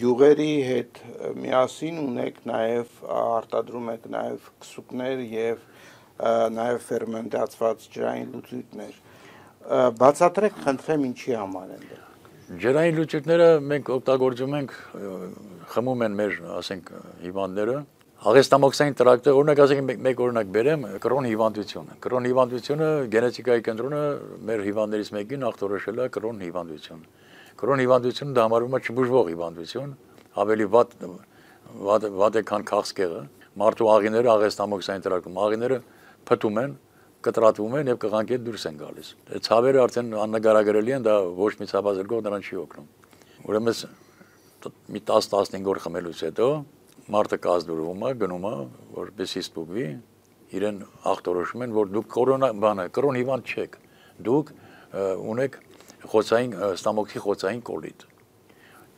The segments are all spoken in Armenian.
Յուղերի հետ միասին ունեք նաև արտադրում եք նաև քսուկներ եւ նաև ֆերմենտացված ջրային լուծույթներ։ Բացատրեք, խնդրեմ, ինչի համար են դրանք։ Ջրային լուծույթները մենք օգտագործում ենք, խմում են մեր, ասենք, հիվանդները։ Աղեստամոքսային տրակտը, օրինակ ասենք մեկ օրինակ բերեմ, կրոն հիվանդությունը։ Կրոն հիվանդությունը գենետիկայի կենտրոնը մեր հիվանդներից մեկին ախտորոշել է կրոն հիվանդություն։ Կրոն հիվանդությունը դա համարվում է չբուժվող հիվանդություն, ավելի վատ է քան քաղցկեղը։ Մարդու աղիները աղեստամոքսային տրակտում, աղիները փտում են, կտրատվում են եւ կղանքի հետ դուրս են գալիս։ Ցավերը արդեն աննկարագրելի են, դա ոչ մի ցավազրկող նրան չի օգնում։ Ուրեմն մի 10-15 օր խմելուց հետո մարդը կազդուրվում է, գնում է, որպեսզի ստուգվի, իրեն ախտորոշում են, որ դուք կրոն հիվանդ չեք, դուք ունեք ստամոքսի խոցային կոլիտ։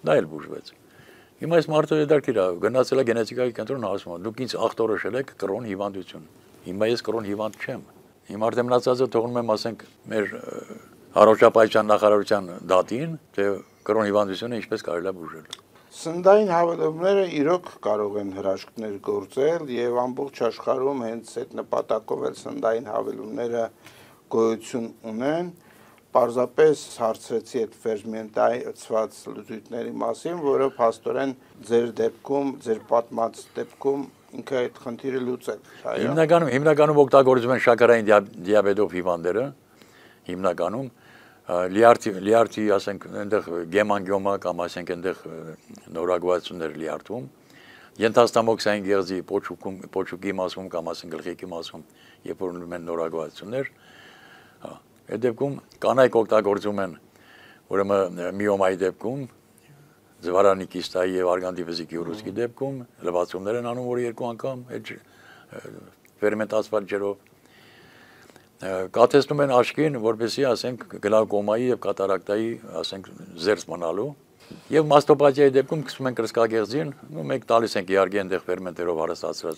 Դա էլ բուժվեց։ Հիմա այս մարդը դեռ գնացել է գենետիկայի կենտրոն, ասում է, դուք ինձ ախտորոշել եք կրոն հիվանդություն։ Հիմա ես կրոն հիվանդ չեմ։ Հիմա արդեն մնացածը թողնում եմ, ասենք, մեր առողջապահության նախարարության դատին, թե կրոն հիվանդությունը ինչպես կարելի է բուժել։ Սննդային հավելումները իրոք կարող են հրաշքներ գործել եւ ամբողջ աշխարհում հենց այդ նպատակով էլ սննդային հավելումները գոյություն ունեն։ Պարզապես հարցրեցի այդ ֆերմենտացված լուծույթների մասին, որը փաստորեն ձեր դեպքում, ձեր պատմած դեպքում ինքը այդ խնդիրը լուծել։ Հիմնականում օգտագործում են շաքարային դիաբետով հիվանդները, հիմնականում լիարդի, ասենք, այնտեղ գեմանգիոմա կամ ասենք այնտեղ նորագուացություններ լիարդում, ենթաստամոքսային գեղձի պոչուկի մասում կամ ասենք գլխիկի մասում, երբ որ ունենում են նորագուացություններ, այդ դեպքում կանայք օգտագործում են, ուրեմն միոմայի դեպքում, ձվարանի կիստայի եւ արգանդի վզիկի ուռուցքի դեպքում լվացումներ են անում, որ 2 անգամ այդ ֆերմենտացված ջրով կաթեցնում են աչքին, որպեսզի, ասենք, գլաուկոմայի եւ կատարակտայի, ասենք, զերծ մնալու եւ մաստոպաթիայի դեպքում սկսում են կրծքագեղձին, մենք տալիս ենք իհարկե այնտեղ ֆերմենտերով հարստացած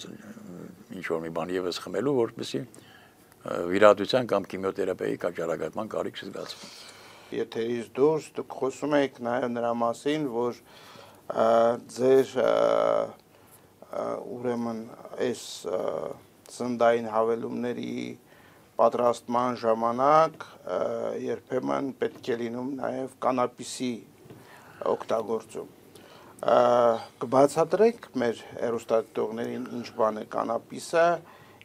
ինչ որ մի բան եւս խմելու, որպեսզի վիրահատության կամ քիմիոթերապիայի կարգավորման կարիք չզգացվի։ Եթերից դուրս դուք խոսում եք նաեւ նրա մասին, որ ձեր ուրեմն այս սննդային հավելումների պատրաստման ժամանակ երբեմն պետք է լինում նաև կանապիսի օգտագործում։ Կբացատրեք մեր հեռուստադիտողներին ինչ բան է կանապիսը,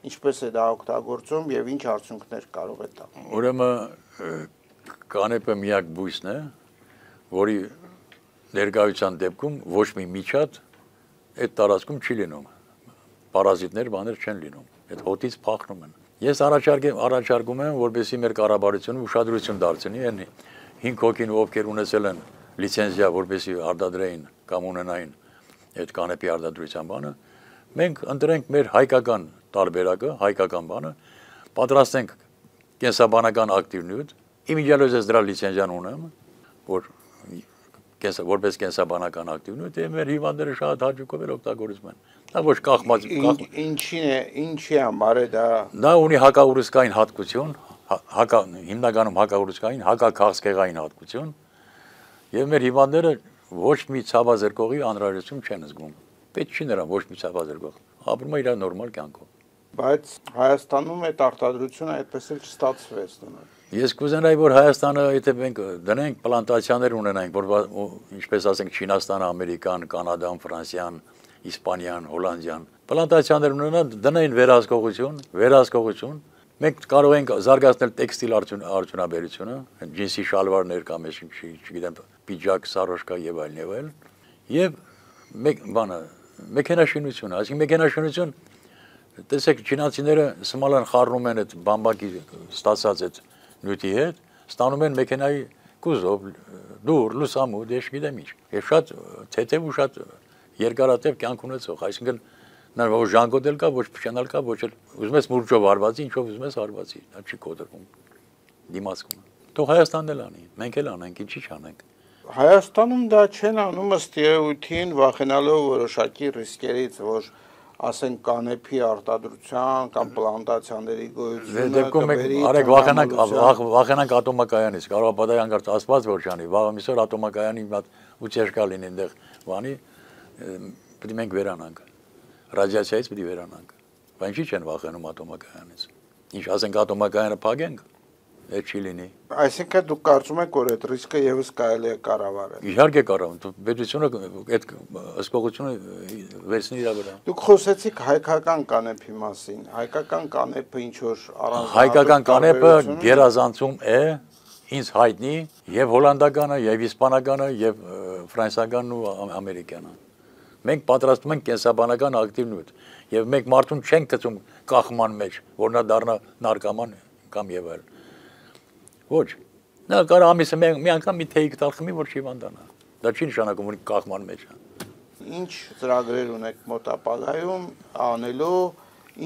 ինչպես է դա օգտագործում եւ ինչ արդյունքներ կարող է տալ։ Ուրեմն կանեպը միակ բույսն է, որի ներկայության դեպքում ոչ մի միջատ այդ տարածքում չի լինում։ Պարազիտներ, բաներ չեն լինում։ Այդ հոտից փախնում են։ Ես առաջարկում եմ, որպեսզի մեր կառավարությունը ուշադրություն դարձնի այն 5 հոգին, ովքեր ունեցել են լիցենզիա, որպեսզի արտադրեին կամ ունենային այդ կանեպի արտադրության բանը, մենք ընտրենք մեր հայկական տարբերակը, հայկական բանը, պատրաստենք կենսաբանական ակտիվ նյութ, իմիջիալոզ ես դրա լիցենզիան ունեմ, որպես կենսաբանական ակտիվ նյութ, եւ մեր հիվանդները շատ հաճույքով էլ օգտագործում են։ Դա ոչ կախված ինչի համար է դա։ Դա ունի հակաուռուցքային հատկություն, հիմնականում հակաուռուցքային, հակաքաղցկեղային հատկություն, եւ մեր հիվանդները ոչ մի ցավազրկողի անհրաժեշտություն չեն զգում։ Պետք չի նրան ոչ մի ցավազրկող։ Ապրում է իր նորմալ կյանքով։ Բայց Հայաստանում այդ արտադրությունը այդպես էլ չստացվեց դնալ։ Ես կուզենայի, որ Հայաստանը, եթե մենք դնենք պլանտացիաներ ունենանք, որ ինչպես ասենք Չինաստանը, Ամերիկան, Կանադան, Ֆրանսիան, Իսպանիան, Հոլանդիան, պլանտացիաներ ունենան, դնեն վերահսկողություն, մենք կարող ենք զարգացնել տեքստիլ արդյունաբերությունը, ջինսի շալվարներ կամ չգիտեմ, պիջակ, սարոշկա եւ այլն, եւ մեքենաշինությունը, այսինքն մեքենաշինություն, տեսեք, չինացիները սմալան խառնում են այդ բամբակի ստացած այդ նյութի հետ, ստանում են մեքենայի կուզով, դուր, լուսամուտ, ես չգիտեմ ինչ։ Եվ շատ թեթև ու շատ երկարատև կյանք ունեցող, այսինքն նա ոչ ժանգոտ էլ կա, ոչ փշանալ կա, ոչ էլ ուզում ես մուրճով հարվածի, ինչով ուզում ես հարվածի, դա չի կոտրվում դիմացկուն։ Թող Հայաստանն էլ անի, մենք էլ անենք, ինչի՞ չանենք։ Հայաստանում դա չեն անում ըստ երևույթին, վախենալով որոշակի ռիսկերից, որ ասենք կանեփի արտադրության կամ պլանտացիաների գոյությունը արեք վախենանք ատոմակայանից, կարող է պատահի հանկարծ Աստված որ չանի, վաղը միսօր ատոմակայանի մի հատ ուծեր կա լինի այնտեղ բանի պետք է մենք վերանանք։ Ռադիացիայից պետք է վերանանք։ Բայց ինչի՞ չեն վախենում ատոմակայանից։ Ինչ ասենք ատոմակայանը փակենք, այդ չի լինի։ Այսինքն դուք կարծում եք, որ այդ ռիսկը եւս կարելի է կառավարել։ Իհարկե կարող, պետությունը այդ հսկողությունը վերցնի իր վրա։ Դուք խոսեցիք հայկական կանեփի մասին։ Հայկական կանեփը ինչ որ առանձնահատուկ Հայկական կանեփը գերազանցում է ինձ հայտնի եւ հոլանդականը, եւ իսպանականը, եւ ֆրանսիականն ու ամերիկյանը։ Մենք պատրաստում ենք կենսաբանական ակտիվնույթ եւ մենք մարդուն չենք գցում կախման մեջ, որ նա դառնա նարկոման կամ եւ այլ։ Ոչ։ Նա կարող ամիսը մի անգամ մի թեյ գտալ խմի, որ չհիվանդանա։ Դա չի նշանակում, որ կախման մեջ է։ Ինչ ծրագրեր ունեք մոտ ապագայում անելու,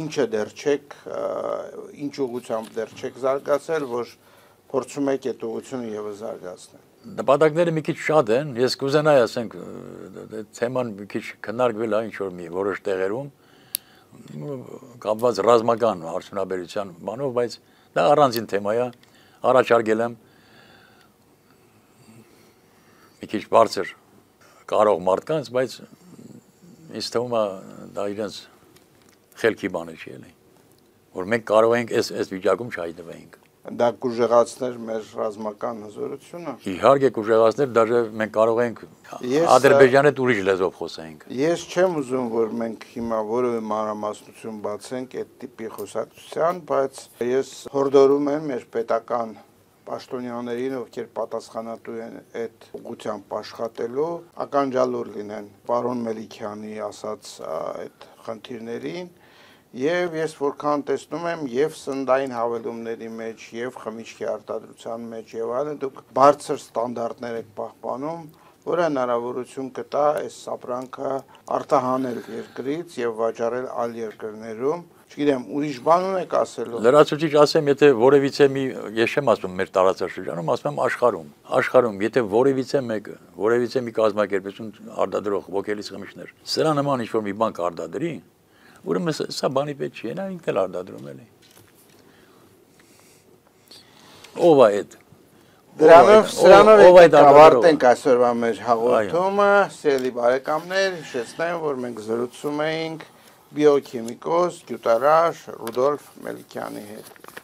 ինչը դեռ չեք, ինչ ուղղությամբ դեռ չեք զարգացել, որ փորձում եք այդ ուղղությունը եւս զարգացնել։ Նպատակները մի քիչ շատ են, ես կուզենայի, ասենք, թեման մի քիչ քննարկվել է ինչ որ մի որոշ տեղերում, կապված ռազմական արդյունաբերության բանով, բայց դա առանձին թեմա է, առաջարկել եմ մի քիչ բարձր կարող մարդկանց, բայց ինձ թվում է դա իրենց խելքի բանը չի էլի, որ մենք կարող ենք այս վիճակում չհայտնվենք։ Դա կուժեղացներ մեր ռազմական հզորությունը։ Իհարկե կուժեղացներ, դաժե մենք կարող ենք Ադրբեջանի հետ ուրիշ լեզվով խոսենք։ Ես չեմ ուզում, որ մենք հիմա որևէ մանրամասնություն բացենք այդ տիպի խոսակցության, բայց ես հորդորում եմ մեր պետական պաշտոնյաներին, ովքեր պատասխանատու են այդ ուղղությամբ աշխատելու, ականջալուր լինեն պարոն Մելիքյանի ասած այդ խնդիրներին։ Եվ ես որքան տեսնում եմ եւ սննդային հավելումների մեջ եւ խմիչքի արտադրության մեջ եւ այլն դուք բարձր ստանդարտներ եք պահպանում, որը հնարավորություն կտա այս սապրանքը արտահանել երկրից եւ վաճառել այլ երկրներում։ Չգիտեմ, ուրիշ բան ունեք ասելու։ Լրացուցիչ ասեմ, եթե որևիցե մի, ես չեմ ասում մեր տարածաշրջանում, ասում եմ աշխարհում, եթե որևիցե մեկը, որևիցե մի կազմակերպություն արտադրող ոգելից խմիչքներ, սրա նման ինչ-որ մի բան կարտադրի, ուրեմն սա բանի պետք չի, նա ինքն էլ արտադրում էլի։ Ով է այդ։ Դրանով ավարտենք այսօրվա մեր հաղորդումը, սիրելի բարեկամներ, հիշեցնեմ, որ մենք զրուցում էինք բիոքիմիկոս, գյուտարար Ռուդոլֆ Մելիքյանի հետ։